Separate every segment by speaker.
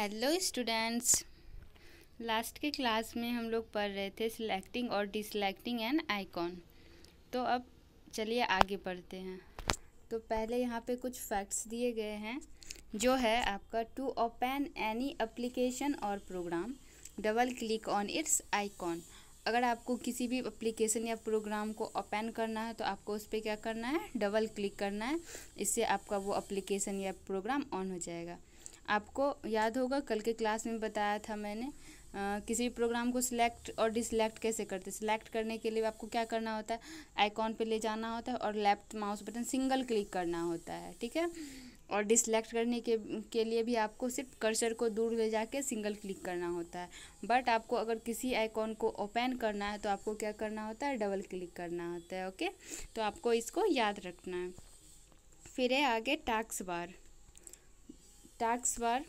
Speaker 1: Hello students. Last के class में हम लोग पढ़ रहे थे सिलेक्टिंग और डिसलेक्टिंग एन आइकॉन। तो अब चलिए आगे पढ़ते हैं। तो पहले यहाँ पे कुछ फैक्ट्स दिए गए हैं, जो है आपका टू ओपन एनी एप्लीकेशन और program double click on its icon. अगर आपको किसी भी एप्लीकेशन या प्रोग्राम को ओपन करना है तो आपको उस पर क्या करना है, डबल क्लिक करना है। इससे आपका वो एप्लीकेशन या प्रोग्राम ऑन हो जाएगा। आपको याद होगा कल के क्लास में बताया था मैंने किसी भी प्रोग्राम को सिलेक्ट और डिसलेक्ट कैसे करते। सिलेक्ट करने के लिए आपको क्या करना होता है, आइकॉन पे ले जाना होता है और left mouse button single click करना होता है, ठीक है। और डिसलेक्ट करने के लिए भी आपको सिर्फ कर्सर को दूर ले जाके सिंगल क्लिक करना होता है। बट आपको अगर किसी आइकॉन को ओपन करना है तो आपको क्या करना होता है, डबल क्लिक करना होता है। ओके, तो आपको इसको याद रखना है। फिर है आगे task bar. Task bar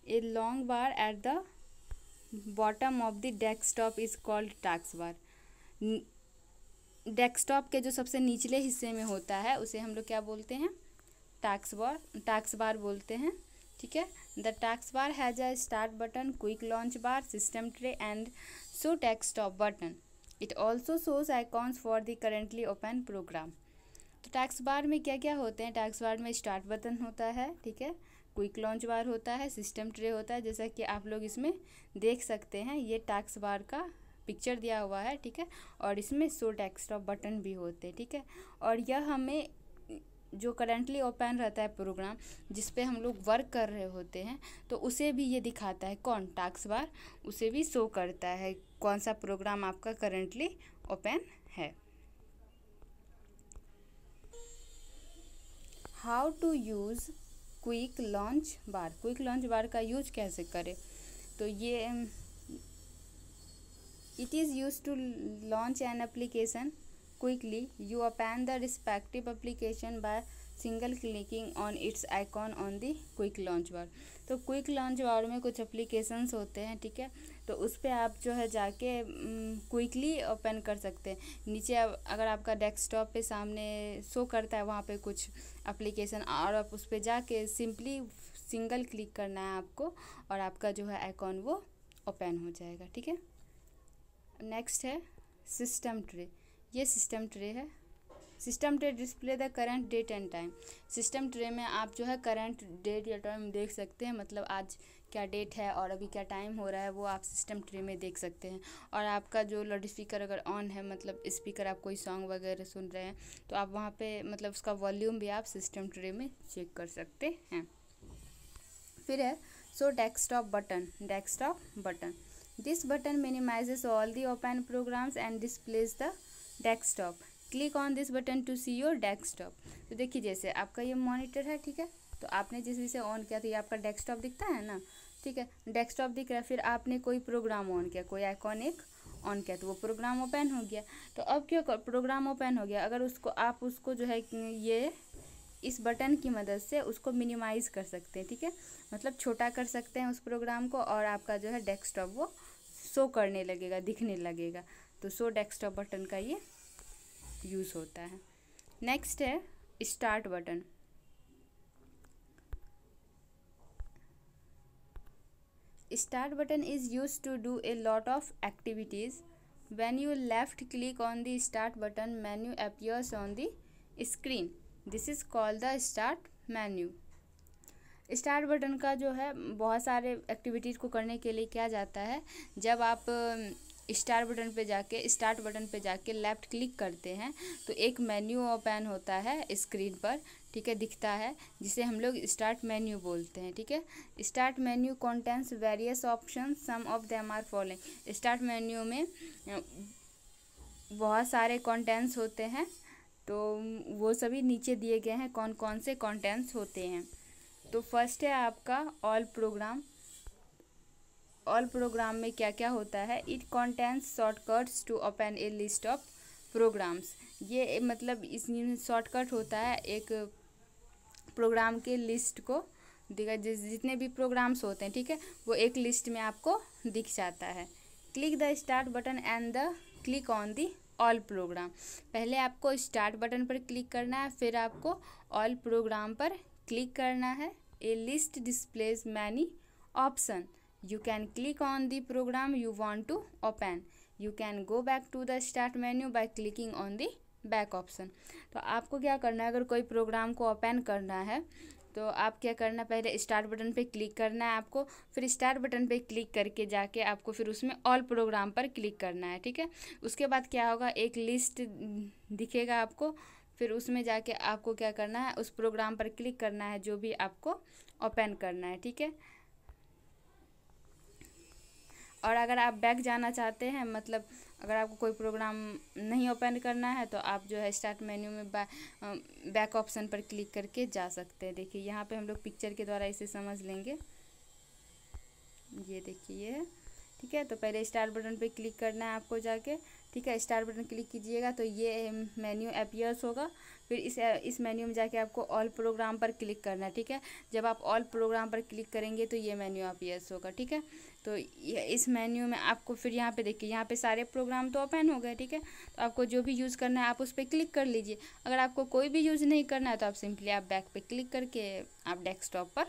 Speaker 1: a long bar at the bottom of the desktop is called task bar। Desktop के जो सबसे निचले हिस्से में होता है उसे हम लोग क्या बोलते हैं, टास्क बार बोलते हैं, ठीक है। The task bar has a start button, quick launch bar, system tray and show desktop button. It also shows icons for the currently open program. तो टास्क बार में क्या क्या होते हैं, टास्क बार में स्टार्ट बटन होता है, ठीक है, क्विक लॉन्च बार होता है, सिस्टम ट्रे होता है, जैसा कि आप लोग इसमें देख सकते हैं। ये टास्क बार का पिक्चर दिया हुआ है, ठीक है। और इसमें शो डेस्कटॉप बटन भी होते हैं, ठीक है। और यह हमें जो करंटली ओपन रहता है प्रोग्राम जिस पे हम लोग वर्क कर रहे होते हैं तो उसे भी ये दिखाता है, कौन, टास्क बार उसे भी शो करता है कौन सा प्रोग्राम आपका करंटली ओपन है। How to use quick launch bar. Quick launch bar का यूज कैसे करें, तो ये it is use to launch an application quickly. You open the respective application by single clicking on its icon on the quick launch bar. तो quick launch बार में कुछ applications होते हैं, ठीक है। तो उस पर आप जो है जाके क्विकली ओपन कर सकते हैं। नीचे अगर आपका डेस्कटॉप पे सामने शो करता है वहाँ पे कुछ एप्लीकेशन, और आप उस पर जाके सिंपली सिंगल क्लिक करना है आपको और आपका जो है आइकॉन वो ओपन हो जाएगा, ठीक है। नेक्स्ट है सिस्टम ट्रे। ये सिस्टम ट्रे है। System tray display the current date and time. System tray में आप जो है करंट डेट या टाइम देख सकते हैं, मतलब आज क्या डेट है और अभी क्या टाइम हो रहा है वो आप सिस्टम ट्रे में देख सकते हैं। और आपका जो लाउड स्पीकर अगर ऑन है, मतलब स्पीकर आप कोई सॉन्ग वगैरह सुन रहे हैं तो आप वहाँ पे मतलब उसका वॉल्यूम भी आप सिस्टम ट्रे में चेक कर सकते हैं। फिर है show desktop button. Desktop button, this button minimises all the open programs and displays the desktop. Click on this button to see your desktop. तो देखिए जैसे आपका ये मॉनिटर है, ठीक है, तो आपने जिस भी से ऑन किया तो ये आपका डेस्कटॉप दिखता है ना, ठीक है, डेस्कटॉप दिख रहा है। फिर आपने कोई प्रोग्राम ऑन किया, कोई आइकॉन एक ऑन किया तो वो प्रोग्राम ओपन हो गया। तो अब क्या प्रोग्राम ओपन हो गया, अगर उसको आप उसको जो है ये इस बटन की मदद से उसको मिनिमाइज़ कर सकते हैं, ठीक है, मतलब छोटा कर सकते हैं उस प्रोग्राम को और आपका जो है डेस्कटॉप वो शो करने लगेगा, दिखने लगेगा। तो शो डेस्कटॉप बटन का ये यूज़ होता है। नेक्स्ट है start button. Start button is use to do a lot of activities. When you left click on the start button menu appears on the screen. This is called the start menu. Start button का जो है बहुत सारे activities को करने के लिए किया जाता है। जब आप स्टार्ट बटन पे जाके लेफ़्ट क्लिक करते हैं तो एक मेन्यू ओपन होता है स्क्रीन पर, ठीक है, दिखता है, जिसे हम लोग स्टार्ट मेन्यू बोलते हैं, ठीक है। Start menu contains various option, some of them are following. Start menu में बहुत सारे कंटेंट्स होते हैं, तो वो सभी नीचे दिए गए हैं कौन कौन से कंटेंट्स होते हैं। तो फर्स्ट है आपका ऑल प्रोग्राम। ऑल प्रोग्राम में क्या क्या होता है, it contains shortcuts to open a list of programs. ये मतलब इसमें शॉर्टकट होता है एक प्रोग्राम के लिस्ट को दिखा, जितने भी प्रोग्राम्स होते हैं, ठीक है, वो एक लिस्ट में आपको दिख जाता है। Click the start button and the click on the all programme. पहले आपको स्टार्ट बटन पर क्लिक करना है, फिर आपको ऑल प्रोग्राम पर क्लिक करना है, A list displays many options. You can click on the program you want to open. You can go back to the start menu by clicking on the back option. तो आपको क्या करना है, अगर कोई प्रोग्राम को ओपन करना है तो आप क्या करना, पहले स्टार्ट बटन पे क्लिक करना है आपको, फिर स्टार्ट बटन पे क्लिक करके जाके आपको फिर उसमें ऑल प्रोग्राम पर क्लिक करना है, ठीक है। उसके बाद क्या होगा, एक लिस्ट दिखेगा आपको, फिर उसमें जाके आपको क्या करना है, उस प्रोग्राम पर क्लिक करना है जो भी आपको ओपन करना है, ठीक है। और अगर आप बैक जाना चाहते हैं, मतलब अगर आपको कोई प्रोग्राम नहीं ओपन करना है तो आप जो है स्टार्ट मेन्यू में बैक ऑप्शन पर क्लिक करके जा सकते हैं। देखिए यहाँ पे हम लोग पिक्चर के द्वारा इसे समझ लेंगे। ये देखिए ये है, ठीक है। तो पहले स्टार्ट बटन पे क्लिक करना है आपको जाके, ठीक है। स्टार्ट बटन क्लिक कीजिएगा तो ये मेन्यू अपीयर्स होगा। फिर इस मेन्यू में जाके आपको ऑल प्रोग्राम पर क्लिक करना है, ठीक है। जब आप ऑल प्रोग्राम पर क्लिक करेंगे तो ये मेन्यू अपीयर्स होगा, ठीक है। तो इस मेन्यू में आपको फिर यहाँ पे देखिए, यहाँ पे सारे प्रोग्राम तो ओपन हो गए, ठीक है। तो आपको जो भी यूज़ करना है आप उस पर क्लिक कर लीजिए। अगर आपको कोई भी यूज़ नहीं करना है तो आप सिंपली आप बैक पे क्लिक करके आप डेस्कटॉप पर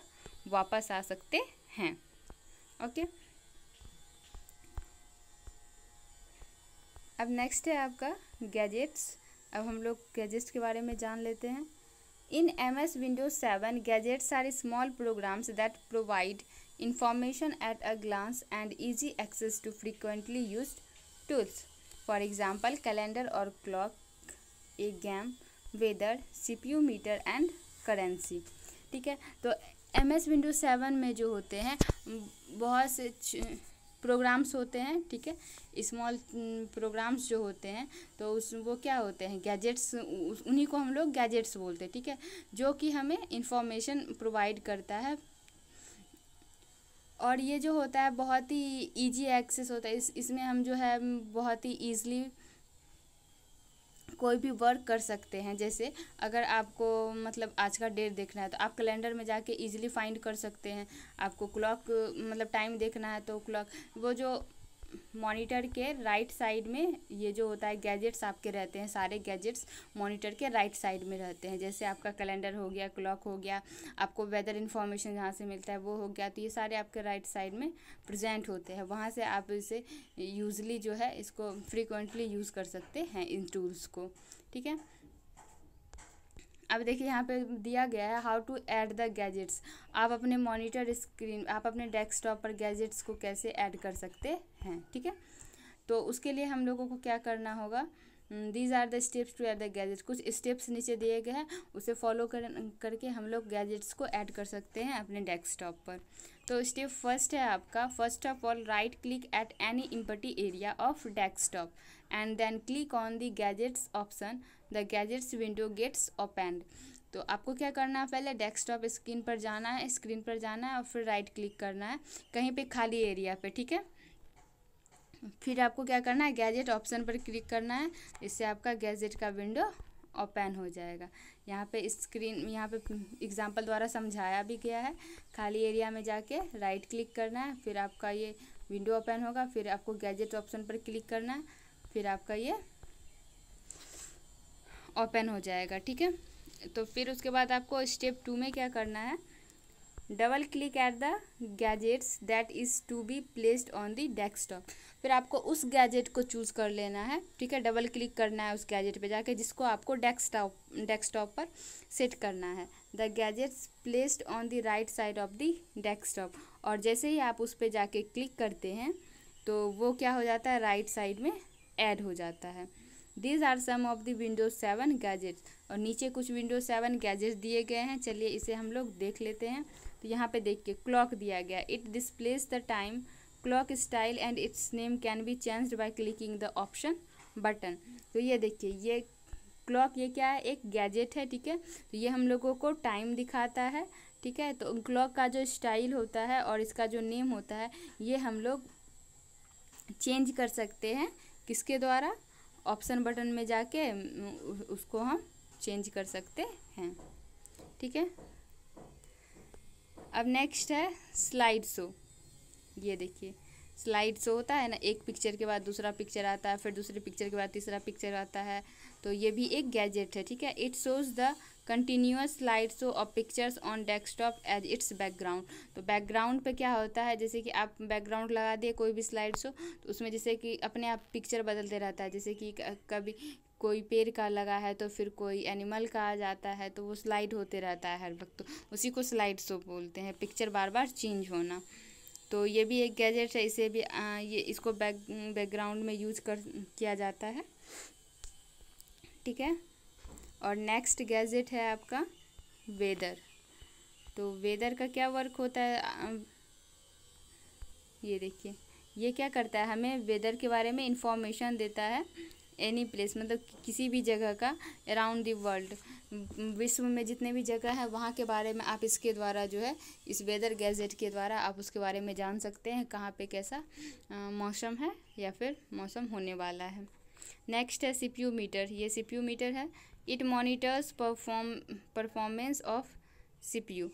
Speaker 1: वापस आ सकते हैं। ओके, अब नेक्स्ट है आपका गैजेट्स। अब हम लोग गैजेट्स के बारे में जान लेते हैं। In MS Windows 7, gadgets are small programs that provide information at a glance and easy access to frequently used tools. For example, calendar or clock, a game, weather, CPU meter and currency, ठीक है। तो MS Windows 7 में जो होते हैं बहुत से programmes होते हैं, ठीक है। स्मॉल प्रोग्राम्स जो होते हैं तो वो क्या होते हैं, गैजेट्स, उन्हीं को हम लोग गैजेट्स बोलते हैं, ठीक है। जो कि हमें इंफॉर्मेशन प्रोवाइड करता है और ये जो होता है बहुत ही इजी एक्सेस होता है। इसमें हम जो है बहुत ही ईज़िली कोई भी वर्क कर सकते हैं। जैसे अगर आपको मतलब आज का डेट देखना है तो आप कैलेंडर में जाके इजीली फाइंड कर सकते हैं। आपको क्लॉक मतलब टाइम देखना है तो क्लॉक, वो जो मॉनिटर के राइट साइड में ये जो होता है गैजेट्स आपके रहते हैं, सारे गैजेट्स मॉनिटर के राइट साइड में रहते हैं। जैसे आपका कैलेंडर हो गया, क्लॉक हो गया, आपको वेदर इन्फॉर्मेशन जहाँ से मिलता है वो हो गया, तो ये सारे आपके राइट साइड में प्रेजेंट होते हैं। वहाँ से आप इसे यूजली जो है इसको फ्रीक्वेंटली यूज़ कर सकते हैं इन टूल्स को, ठीक है। अब देखिए यहाँ पे दिया गया है how to add the gadgets. आप अपने मॉनिटर स्क्रीन, आप अपने डेस्कटॉप पर गैजेट्स को कैसे ऐड कर सकते हैं, ठीक है। तो उसके लिए हम लोगों को क्या करना होगा, these are the steps to add the gadgets. कुछ स्टेप्स नीचे दिए गए हैं, उसे फॉलो करके हम लोग गैजेट्स को ऐड कर सकते हैं अपने डेस्कटॉप पर। तो स्टेप फर्स्ट है आपका, first of all right click at any empty area of desktop and then click on the gadgets option, the gadgets window gets opened. तो आपको क्या करना है, पहले डेस्कटॉप स्क्रीन पर जाना है, और फिर राइट क्लिक करना है कहीं पे खाली एरिया पे, ठीक है। फिर आपको क्या करना है, गैजेट ऑप्शन पर क्लिक करना है, इससे आपका गैजेट का विंडो ओपन हो जाएगा। यहाँ पे स्क्रीन, यहाँ पे एग्जांपल द्वारा समझाया भी गया है। खाली एरिया में जाके राइट क्लिक करना है, फिर आपका ये विंडो ओपन होगा, फिर आपको गैजेट ऑप्शन पर क्लिक करना है, फिर आपका ये ओपन हो जाएगा, ठीक है। तो फिर उसके बाद आपको स्टेप 2 में क्या करना है, double click at the gadgets that is to be placed on the desktop. फिर आपको उस गैजेट को चूज़ कर लेना है, ठीक है। डबल क्लिक करना है उस गैजेट पे जाके जिसको आपको डेस्कटॉप पर सेट करना है। The gadgets placed on the right side of the desktop, और जैसे ही आप उस पर जाके क्लिक करते हैं तो वो क्या हो जाता है, राइट साइड में ऐड हो जाता है। These are some of the Windows 7 gadgets. और नीचे कुछ Windows 7 गैजेट्स दिए गए हैं, चलिए इसे हम लोग देख लेते हैं। तो यहाँ पे देखिए क्लॉक दिया गया, it displace the time, clock style and it's name can be changed by clicking the option button. तो ये देखिए ये क्लॉक, ये क्या है, एक गैजेट है, ठीक है। तो ये हम लोगों को टाइम दिखाता है, ठीक है। तो क्लॉक का जो स्टाइल होता है और इसका जो नेम होता है ये हम लोग चेंज कर सकते हैं, किसके द्वारा, ऑप्शन बटन में जाके उसको हम चेंज कर सकते हैं, ठीक है। अब नेक्स्ट है स्लाइड शो। ये देखिए स्लाइड शो होता है ना, एक पिक्चर के बाद दूसरा पिक्चर आता है, फिर दूसरे पिक्चर के बाद तीसरा पिक्चर आता है, तो ये भी एक गैजेट है, ठीक है। It shows the continuous slide show of pictures on desktop as its background. तो बैकग्राउंड पे क्या होता है, जैसे कि आप बैकग्राउंड लगा दिए कोई भी स्लाइड शो, तो उसमें जैसे कि अपने आप पिक्चर बदलते रहता है, जैसे कि कभी कोई पेड़ का लगा है तो फिर कोई एनिमल का आ जाता है, तो वो स्लाइड होते रहता है हर वक्त, तो उसी को स्लाइड शो बोलते हैं, पिक्चर बार बार चेंज होना। तो ये भी एक गैजेट है, इसे भी ये इसको बैकग्राउंड में यूज किया जाता है, ठीक है। और नेक्स्ट गैजेट है आपका वेदर। तो वेदर का क्या वर्क होता है, ये देखिए, ये क्या करता है, हमें वेदर के बारे में इंफॉर्मेशन देता है, एनी प्लेस मतलब किसी भी जगह का, अराउंड द वर्ल्ड, विश्व में जितने भी जगह है वहाँ के बारे में आप इसके द्वारा जो है, इस वेदर गैजेट के द्वारा आप उसके बारे में जान सकते हैं, कहाँ पे कैसा मौसम है या फिर मौसम होने वाला है। नेक्स्ट है सीपीयू मीटर। ये सीपीयू मीटर है, it monitors performance of CPU.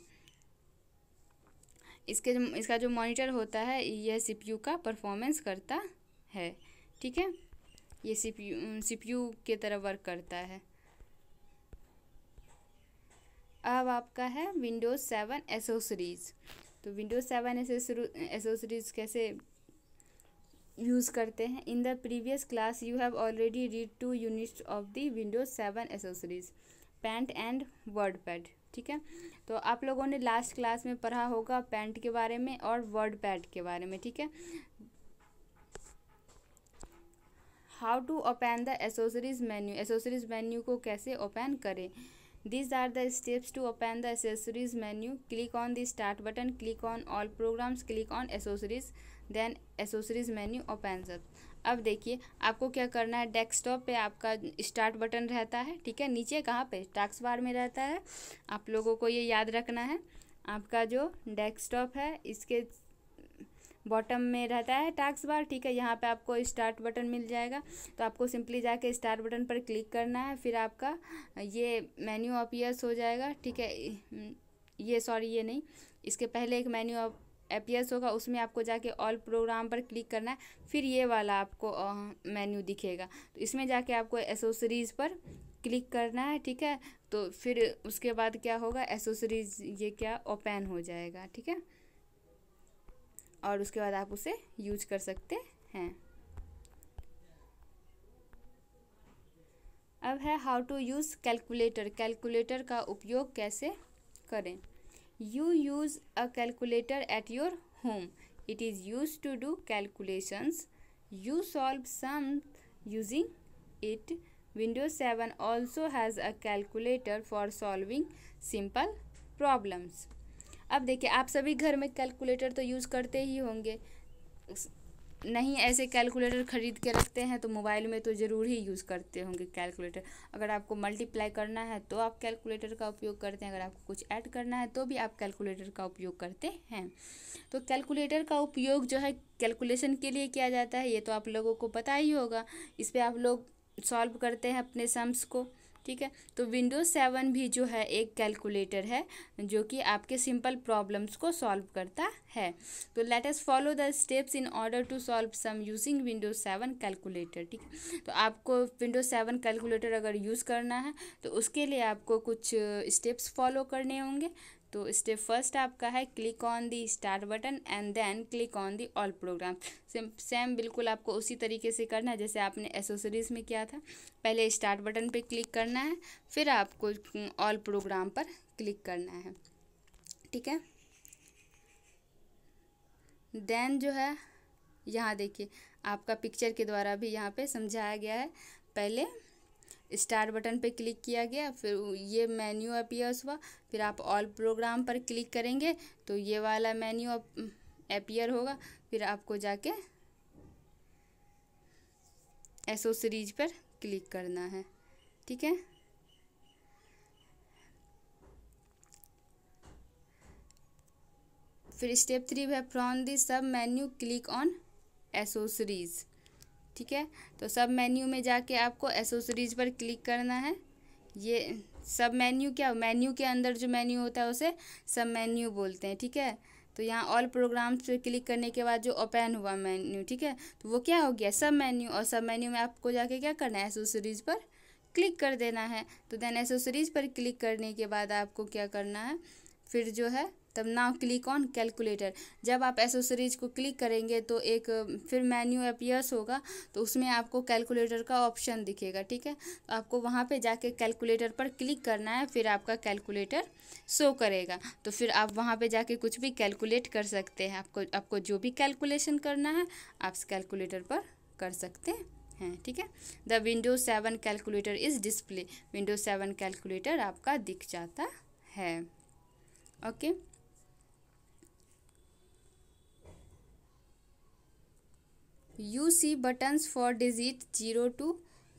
Speaker 1: इसका जो मॉनिटर होता है यह सीपीयू का परफॉर्मेंस करता है, ठीक है। ये सीपीयू के तरह वर्क करता है। अब आपका है विंडोज 7 एसेसरीज। तो विंडोज 7 एसेसरीज कैसे यूज़ करते हैं। In the previous class you have already read 2 units of the Windows 7 accessories, paint and WordPad, ठीक है। तो आप लोगों ने लास्ट क्लास में पढ़ा होगा पेंट के बारे में और वर्डपैड के बारे में, ठीक है। How to open the accessories menu, accessories menu को कैसे ओपन करें। These are the steps to open the accessories menu. Click on the start button, click on all programs, click on accessories, then accessories menu opens up. अब देखिए आपको क्या करना है, desktop पे आपका स्टार्ट बटन रहता है, ठीक है। नीचे कहाँ पे, टास्क बार में रहता है। आप लोगों को ये याद रखना है, आपका जो डेस्कटॉप है इसके बॉटम में रहता है टास्क बार, ठीक है। यहाँ पे आपको स्टार्ट बटन मिल जाएगा, तो आपको सिंपली जाके स्टार्ट बटन पर क्लिक करना है, फिर आपका ये मेन्यू अपीयर्स हो जाएगा, ठीक है। ये नहीं, इसके पहले एक मेन्यू अपीयर्स होगा, उसमें आपको जाके ऑल प्रोग्राम पर क्लिक करना है, फिर ये वाला आपको मेन्यू दिखेगा, तो इसमें जाके आपको एसेसरीज पर क्लिक करना है, ठीक है। तो फिर उसके बाद क्या होगा, एसेसरीज ये क्या ओपन हो जाएगा, ठीक है। और उसके बाद आप उसे यूज कर सकते हैं। अब है how to use calculator. Calculator का उपयोग कैसे करें। You use a calculator at your home, it is use to do calculations, you solve sum using it. Windows 7 also has a calculator for solving simple problems. अब देखिए आप सभी घर में कैलकुलेटर तो यूज़ करते ही होंगे, नहीं ऐसे कैलकुलेटर ख़रीद के रखते हैं तो मोबाइल में तो ज़रूर ही यूज़ करते होंगे कैलकुलेटर। अगर आपको मल्टीप्लाई करना है तो आप कैलकुलेटर का उपयोग करते हैं, अगर आपको कुछ ऐड करना है तो भी आप कैलकुलेटर का उपयोग करते हैं। तो कैलकुलेटर का उपयोग जो है कैलकुलेशन के लिए किया जाता है, ये तो आप लोगों को पता ही होगा। इस पर आप लोग सॉल्व करते हैं अपने सम्स को, ठीक है। तो विंडोज 7 भी जो है एक कैलकुलेटर है जो कि आपके सिंपल प्रॉब्लम्स को सॉल्व करता है। तो let us follow the steps in order to solve sum using Windows 7 calculator, ठीक है। तो आपको विंडोज 7 कैलकुलेटर अगर यूज़ करना है तो उसके लिए आपको कुछ स्टेप्स फॉलो करने होंगे। तो स्टेप फर्स्ट आपका है click on the start button and then click on the all program. Same बिल्कुल आपको उसी तरीके से करना है जैसे आपने एसेसरीज में किया था। पहले स्टार्ट बटन पे क्लिक करना है, फिर आपको ऑल प्रोग्राम पर क्लिक करना है, ठीक है। देन जो है यहाँ देखिए आपका पिक्चर के द्वारा भी यहाँ पे समझाया गया है। पहले स्टार्ट बटन पे क्लिक किया गया, फिर ये मेन्यू अपीयर्स हुआ, फिर आप ऑल प्रोग्राम पर क्लिक करेंगे तो ये वाला मेन्यू अपीयर होगा, फिर आपको जाके एसेसरीज पर क्लिक करना है, ठीक है। फिर स्टेप 3 है फ्रॉम दी सब मेन्यू क्लिक ऑन एसेसरीज, ठीक है। तो सब मेन्यू में जाके आपको एसेसरीज पर क्लिक करना है। ये सब मेन्यू क्या, मेन्यू के अंदर जो मेन्यू होता है उसे सब मेन्यू बोलते हैं, ठीक है। तो यहाँ ऑल प्रोग्राम्स पे क्लिक करने के बाद जो ओपन हुआ मेन्यू, ठीक है, तो वो क्या हो गया सब मेन्यू। और सब मेन्यू में आपको जाके क्या करना है, एसेसरीज पर क्लिक कर देना है। तो देन एसेसरीज पर क्लिक करने के बाद आपको क्या करना है, फिर जो है तब नाउ क्लिक ऑन कैलकुलेटर। जब आप एसेसरीज को क्लिक करेंगे तो एक फिर मेन्यू अपीयर्स होगा, तो उसमें आपको कैलकुलेटर का ऑप्शन दिखेगा, ठीक है। तो आपको वहाँ पे जाके कैलकुलेटर पर क्लिक करना है, फिर आपका कैलकुलेटर शो करेगा। तो फिर आप वहाँ पे जाके कुछ भी कैलकुलेट कर सकते हैं। आपको जो भी कैलकुलेशन करना है आप कैलकुलेटर पर कर सकते हैं, ठीक है। The Windows 7 calculator is display. Windows 7 calculator आपका दिख जाता है। Okay You see buttons for digit 0 to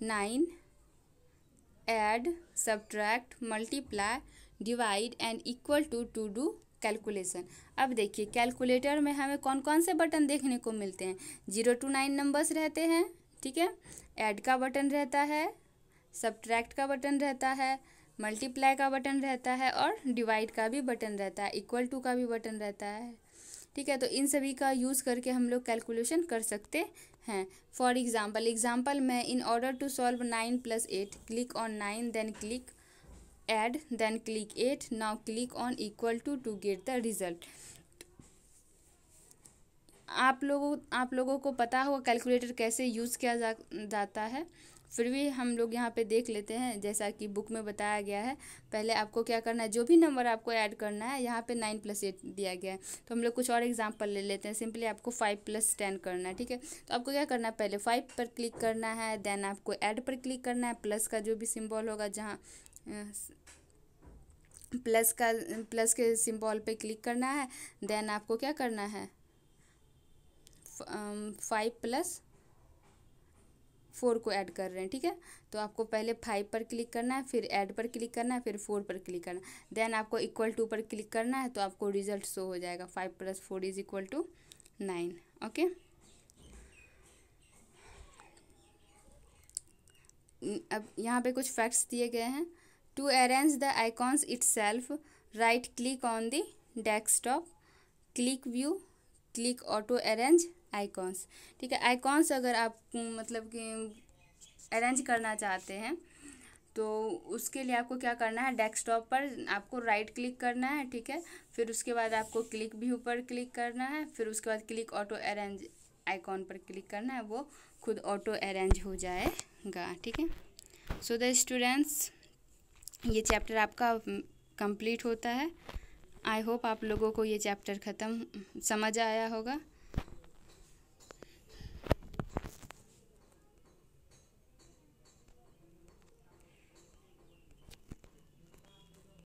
Speaker 1: 9, add, subtract, multiply, divide and equal to do calculation. अब देखिए कैलकुलेटर में हमें कौन कौन से बटन देखने को मिलते हैं। 0 to 9 नंबर्स रहते हैं, ठीक है। ऐड का बटन रहता है, सब्ट्रैक्ट का बटन रहता है, मल्टीप्लाई का बटन रहता है और डिवाइड का भी बटन रहता है, इक्वल टू का भी बटन रहता है, ठीक है। तो इन सभी का यूज़ करके हम लोग कैलकुलेशन कर सकते हैं। फॉर एग्जाम्पल में in order to solve 9 + 8 click on 9 then click add then click 8 now click on equal to get the result. आप लोगों को पता होगा कैलकुलेटर कैसे यूज़ किया जाता है, फिर भी हम लोग यहाँ पे देख लेते हैं। जैसा कि बुक में बताया गया है, पहले आपको क्या करना है, जो भी नंबर आपको ऐड करना है, यहाँ पे 9 + 8 दिया गया है। तो हम लोग कुछ और एग्जांपल ले लेते हैं। सिंपली आपको 5 + 10 करना है, ठीक है। तो आपको क्या करना है, पहले 5 पर क्लिक करना है, देन आपको ऐड पर क्लिक करना है, प्लस का जो भी सिम्बॉल होगा, जहाँ प्लस के सिम्बॉल पे क्लिक करना है। देन आपको क्या करना है, 5 + 4 को ऐड कर रहे हैं, ठीक है। तो आपको पहले 5 पर क्लिक करना है, फिर ऐड पर क्लिक करना है, फिर 4 पर क्लिक करना है, देन आपको इक्वल टू पर क्लिक करना है। तो आपको रिजल्ट शो हो जाएगा 5 + 4 = 9। ओके अब यहाँ पे कुछ फैक्ट्स दिए गए हैं। To arrange the icons itself right click on the desktop, click view, click auto arrange icons, ठीक है। आइकॉन्स अगर आप मतलब कि अरेंज करना चाहते हैं तो उसके लिए आपको क्या करना है, डेस्कटॉप पर आपको राइट क्लिक करना है, ठीक है। फिर उसके बाद आपको क्लिक व्यू पर क्लिक करना है, फिर उसके बाद क्लिक ऑटो अरेंज आइकॉन पर क्लिक करना है, वो खुद ऑटो अरेंज हो जाएगा, ठीक है। सो द स्टूडेंट्स, ये चैप्टर आपका कंप्लीट होता है। आई होप आप लोगों को ये चैप्टर समझ आया होगा।